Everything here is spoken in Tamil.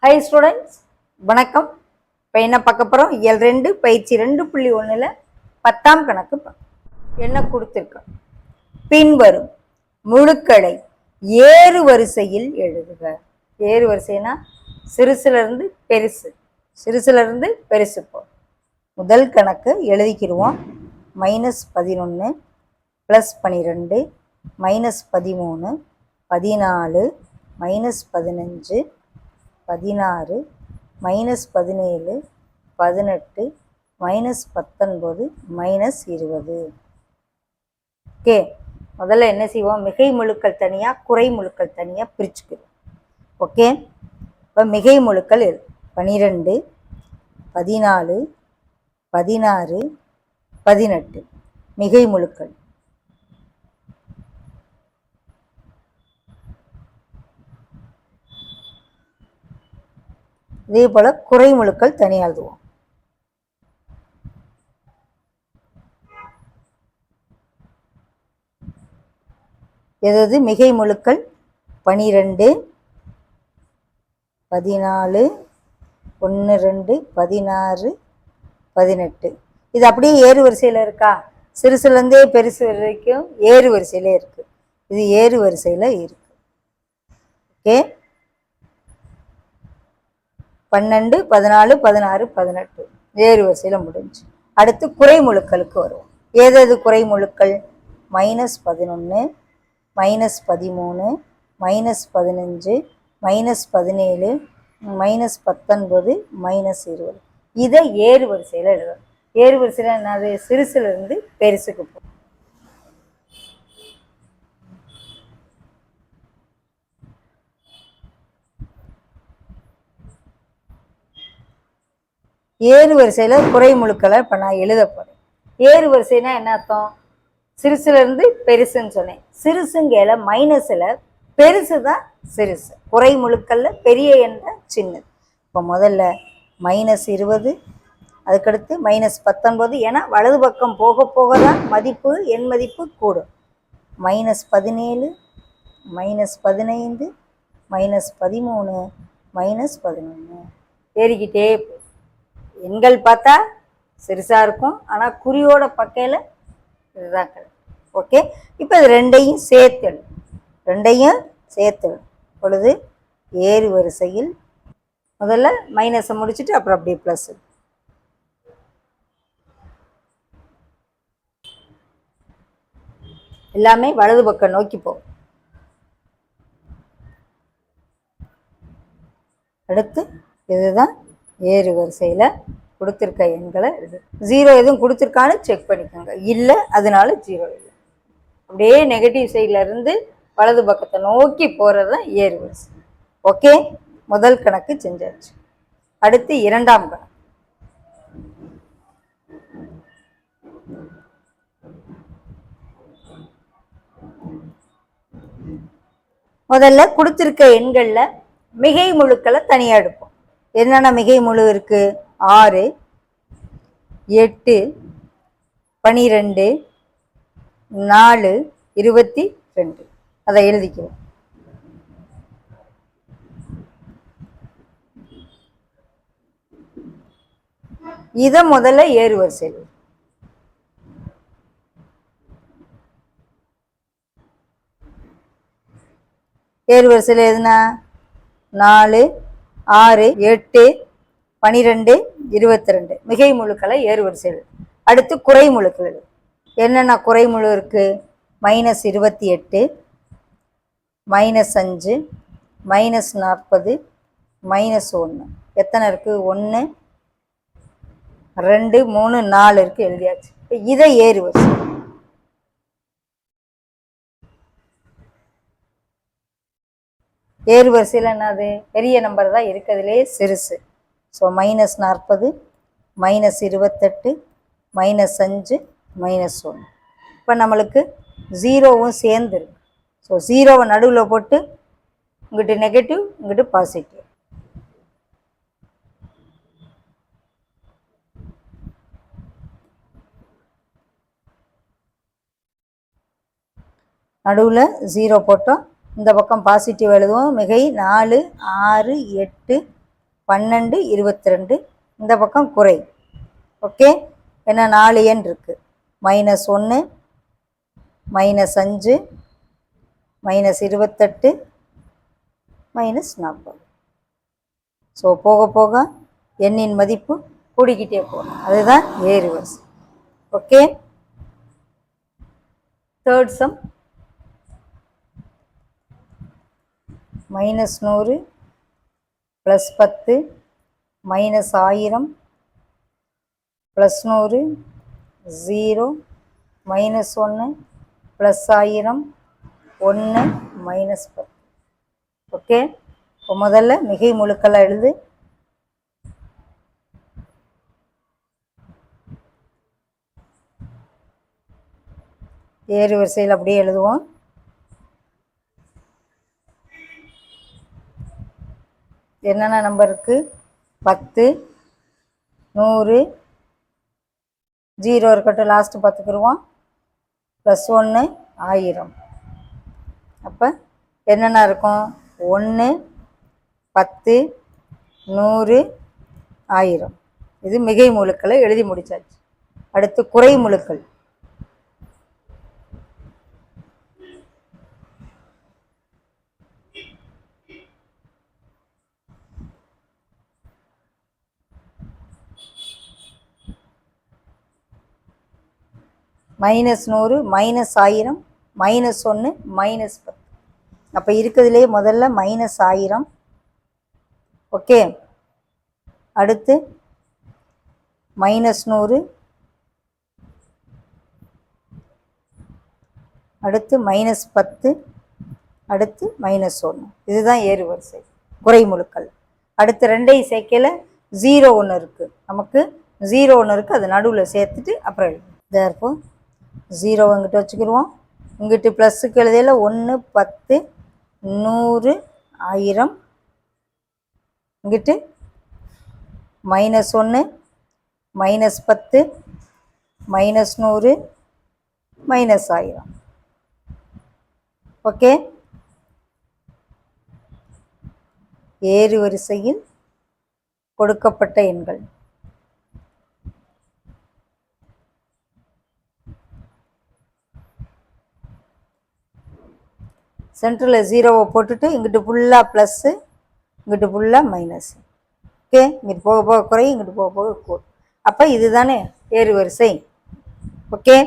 ஹாய் ஸ்டூடெண்ட்ஸ், வணக்கம். இப்போ என்ன பார்க்க போகிறோம்? இயல் 2 பயிற்சி 2.1 10ஆம் கணக்கு என்ன கொடுத்துருக்கோம். பின்வரும் முழுக்களை ஏறு வரிசையில் எழுதுக. ஏறு வரிசைனா சிறுசுலேருந்து பெருசு, சிறுசுலேருந்து பெருசு போ. முதல் கணக்கு எழுதிக்கிடுவோம். -11 +12 -13 14 -15 16 -17 18 -19 -20. ஓகே, முதல்ல என்ன செய்வோம்? மிகை முழுக்கள் தனியாக, குறை முழுக்கள் தனியாக பிரிச்சுக்கிறோம். ஓகே, இப்போ மிகை முழுக்கள் 12 14 16 18 மிகை முழுக்கள். இதே போல குறை முழுக்கள் தனியாக எழுதுவோம். எது மிகை முழுக்கள்? 12 14 1 2 16 18. இது அப்படியே ஏறு வரிசையில் இருக்கா? சிறுசுலேருந்தே பெருசு வரைக்கும் ஏறு வரிசையில இருக்கு. இது ஏறு வரிசையில் இருக்கு. ஓகே, 12 14 16 18 ஏறு வரிசையில் முடிஞ்சு. அடுத்து குறை முழுக்களுக்கு வருவோம். ஏதது குறை முழுக்கள்? -11 -13 -15 -17 -19 -20. இதை ஏறு வரிசையில் எழுதணும். ஏறு வரிசையில் என்னது? சிறுசுலேருந்து பெருசுக்கு போ. ஏறு வரிசையில் குறை முழுக்களை இப்போ நான் எழுத போகிறேன். ஏறு வரிசைனா என்ன அர்த்தம்? சிறுசுலேருந்து பெருசுன்னு சொன்னேன். சிறுசுங்கையில் மைனஸில் பெருசு தான் சிறுசு. குறை முழுக்களில் பெரிய எண் தான் சின்னது. இப்போ முதல்ல -20, அதுக்கடுத்து -19. ஏன்னா வலது பக்கம் போக போக தான் மதிப்பு, எண் மதிப்பு கூடும். -17 -15 -13 -11 ஏறிக்கிட்டே போ. எண்கள் பார்த்தா சிறுசாக இருக்கும், ஆனால் குறியோட பக்கையில் இதுதான் கிடைக்கும். ஓகே, இப்போ இது ரெண்டையும் சேர்த்து பொழுது ஏறு வரிசையில் முதல்ல மைனஸை முடிச்சுட்டு அப்புறம் அப்படியே ப்ளஸ். எல்லாமே வலது பக்கம் நோக்கி போகும். அடுத்து இதுதான் ஏறு வரிசையில் கொடுத்துருக்க எண்களை இது 0 எதுவும் கொடுத்துருக்கான்னு செக் பண்ணிக்கோங்க. இல்லை, அதனால 0 இல்லை. அப்படியே நெகட்டிவ் சைடில் இருந்து வலது பக்கத்தை நோக்கி போகிறது தான் ஏறு வரிசை. ஓகே, முதல் கணக்கு செஞ்சாச்சு. அடுத்து இரண்டாம் கணக்கு. முதல்ல கொடுத்துருக்க எண்களில் மிகை முழுக்களை தனியாக எடுப்போம். என்னென்ன மிகை முழு இருக்கு? 6 8 12 4 22. அதை எழுதிக்குவோம். இதை முதல்ல ஏறு வரிசையில் எதுனா 4 6 8 12 22 மிகை முழுக்களை ஏறு வரிசையில். அடுத்து குறை முழுக்கள். என்னென்ன குறை முழு இருக்கு? -28 -5 -40 -1. எத்தனை இருக்கு? 1 2 3 4 இருக்கு, எழுதியாச்சு. இப்போ இதை ஏறு வரிசை. ஏறு வரிசையில் என்னது? பெரிய நம்பர் தான் இருக்கிறதுலே சிறுசு. ஸோ -40 -28 -5 -1. இப்போ நம்மளுக்கு 0வும் சேர்ந்துருக்கு. ஸோ 0வை நடுவில் போட்டு இங்கிட்டு நெகட்டிவ், இங்கிட்டு பாசிட்டிவ். நடுவில் 0 போட்டோம், இந்த பக்கம் பாசிட்டிவ் எழுதுவோம். மிகை 4 6 8 12 22. இந்த பக்கம் குறை. ஓகே, ஏன்னா 4 எண் இருக்கு. -1 -5 -28 -40. ஸோ போக போக எண்ணின் மதிப்பு கூடிக்கிட்டே போகணும். அதுதான் ஏறு வரிசை. Okay, third sum. -100 +10 -1000 +100 0 -1 +1000 1 -10. ஓகே, இப்போ முதல்ல மிகை முழுக்களை எழுது. ஏறு வரிசையில் அப்படியே எழுதுவோம். என்னென்ன நம்பர் இருக்கு? 10 100 0 இருக்கட்டும், லாஸ்ட் பார்த்துக்கிடுவோம். +1 1000. அப்போ என்னென்ன இருக்கும்? 1 10 100 1000. இது மிகை முழுக்களை எழுதி முடிச்சாச்சு. அடுத்து குறை முழுக்கள். -100 -1000 -1 -10. அப்போ இருக்கிறதுலே முதல்ல -1000. ஓகே, அடுத்து -100, அடுத்து -10, அடுத்து -1. இதுதான் ஏறு வரிசை குறை முழுக்கள். அடுத்து ரெண்டையும் சேர்க்கையில் 0 ஒன்று இருக்குது. நமக்கு 0 ஒன்று இருக்குது, அது நடுவில் சேர்த்துட்டு அப்புறம் எழுதும். தேர்ப்போ 0 இங்கிட்ட வச்சுக்கிடுவோம். இங்கிட்டு ப்ளஸ்ஸுக்கு எழுதியில் 1 10 100 1000. இங்கிட்டு -1 -10 -100 -1000. ஓகே, ஏறு வரிசையில் கொடுக்கப்பட்ட எண்கள். சென்டரில் 0வை போட்டுட்டு இங்கிட்டு ஃபுல்லாக ப்ளஸ்ஸு, இங்கிட்டு ஃபுல்லாக மைனஸ். ஓகே, இங்கிட்டு போக போக குறை, இங்கிட்டு போக போக கூடும். அப்போ இதுதானே ஏறு வரிசை. ஓகே.